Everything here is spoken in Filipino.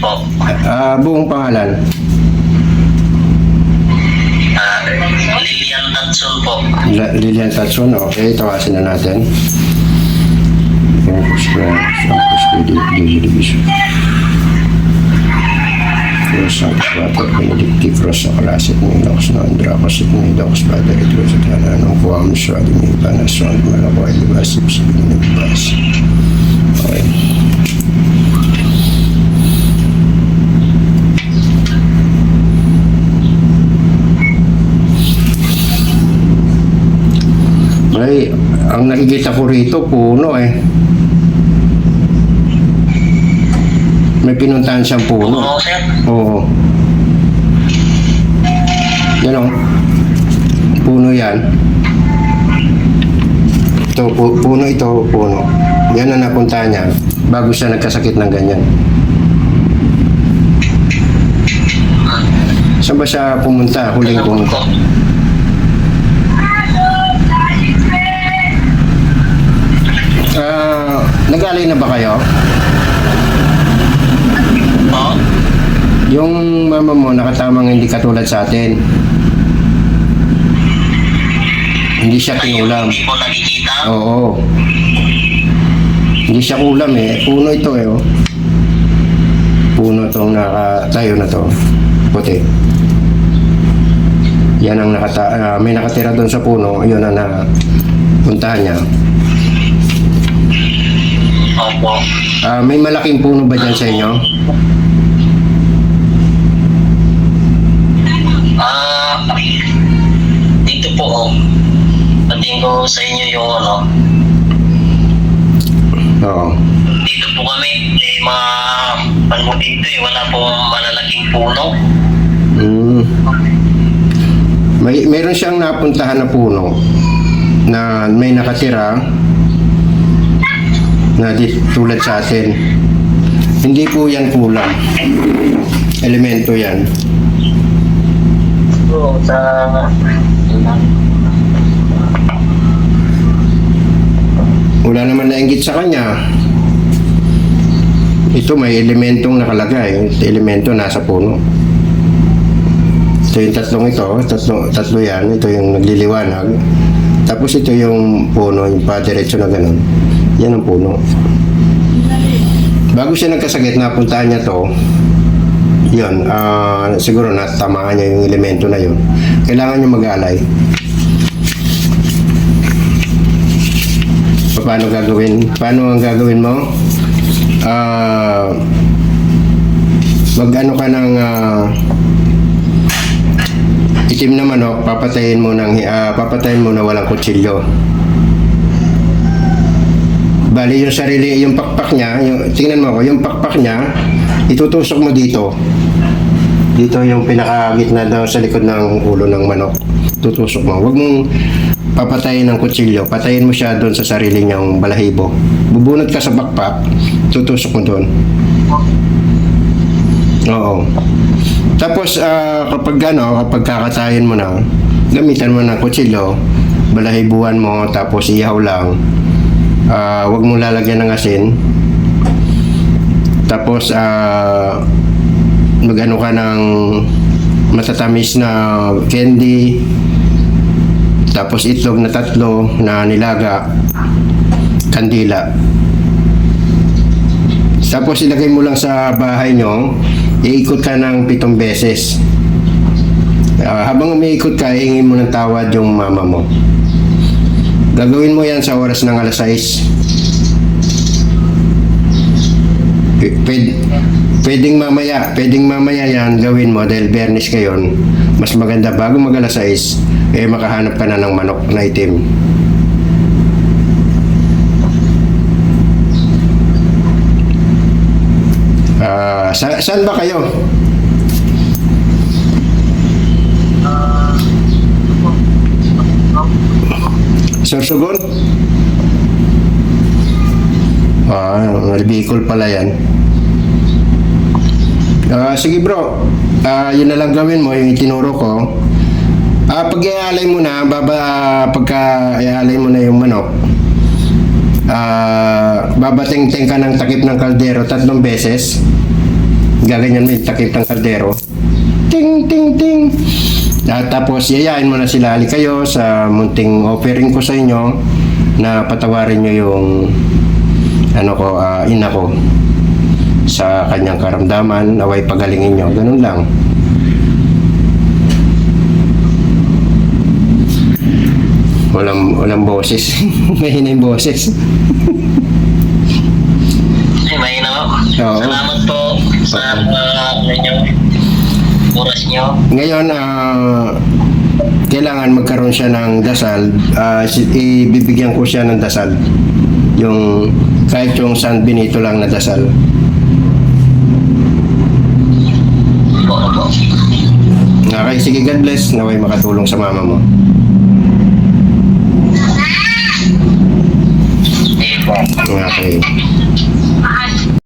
po. Buong pangalan. Lilian Tatsun po. Lilian Tatsun, okay, tawasin na natin. Division. Cross ang Quater Benedicti, Cross ang Klasit ng Ilocos na Andracos at ng Ilocos Padre ito sa tanan ng Kuam Swadi ng Panaswan Malakoy Libasip sa Binibas. Okay. Ay, ang nakikita ko rito, puno eh. May pinuntahan siyang puno. Oo, sir. Oo. Yan o. Puno yan. Ito, puno ito, puno. Yan ang napuntahan niya bago siya nagkasakit ng ganyan. Saan ba siya pumunta? Huling pumunta. Nag-alay na ba kayo? Oo. Yung mama mo nakatamang hindi katulad sa atin. Hindi siya kinulam. Hindi po nakikita. Oo. Hindi siya kulam eh. Puno ito eh. Oh. Puno itong nakatayo na to. Puti. Yan ang may nakatira doon sa puno. Yun ang napuntahan niya. Opo. May malaking puno ba dyan sa inyo? Dito po, patingin ko sa inyo yung ano. Oo. Dito po kami, mga panmo dito wala pong malalaking puno. Meron siyang napuntahan na puno na may nakatira na tulad sa atin. Hindi po yan kulang. Elemento yan. So, Wala naman nainggit sa kanya. Ito may elementong nakalagay. Elemento nasa puno. Ito yung tatlong ito. Tatlo yan. Ito yung nagliliwanag. Tapos ito yung puno, yung pa-diretso na ganun. Yan ang puno. Bago siya nagkasakit, napuntahan niya to. Yun, siguro natamaan niya yung elemento na yun. Kailangan niya mag-alay. Paano gagawin? Paano ang gagawin mo? Mag-ano ka ng itim na manok, papatayin mo na walang kutsilyo. Bali yung sarili, yung pakpak niya, tingnan mo ako, yung pakpak niya, itutusok mo dito. Dito yung pinakagitna daw sa likod ng ulo ng manok. Tutusok mo. Huwag mong papatayin ng kutsilyo. Patayin mo siya doon sa sarili niyang balahibo. Bubunot ka sa pakpak, tutusok mo doon. Oo. Tapos kapag kakatayin mo na, gamitan mo ng kutsilyo, balahibuan mo, tapos ihaw lang. Huwag mong lalagyan ng asin. Tapos mag-ano ka ng matatamis na candy. Tapos itlog na 3 na nilaga, kandila. Tapos ilagay mo lang sa bahay nyo, iikot ka ng 7 beses. Habang umiikot ka, hingin mo ng tawad yung mama mo. Gagawin mo yan sa oras ng 6:00. Pwedeng mamaya yan gawin mo dahil Bernis ngayon. Mas maganda bago mag 6:00, makahanap ka na ng manok na itim. Saan ba kayo? Sorsogon? Bicol pala yan. Sige bro, yun na lang gawin mo, yung itinuro ko. Pag ialay mo na, pagka ialay mo na yung manok, babating-ting ka ng takip ng kaldero 3 beses. gaganyan mo yung takip ng kaldero. Ting, ting, ting. Tapos, yayain mo na sila. Hali kayo sa munting offering ko sa inyo na patawarin nyo yung ina ko sa kanyang karamdaman. Naway pagalingin nyo. Ganun lang. Walang boses. Mahina yung boses. May na. Oo. Salamat po sa oras nyo. Ngayon, kailangan magkaroon siya ng dasal. Ibibigyan ko siya ng dasal. Yung, kahit yung San Benito lang na dasal. Opo. Okay, sige, God bless. Naway makatulong sa mama mo. Sige po. Okay.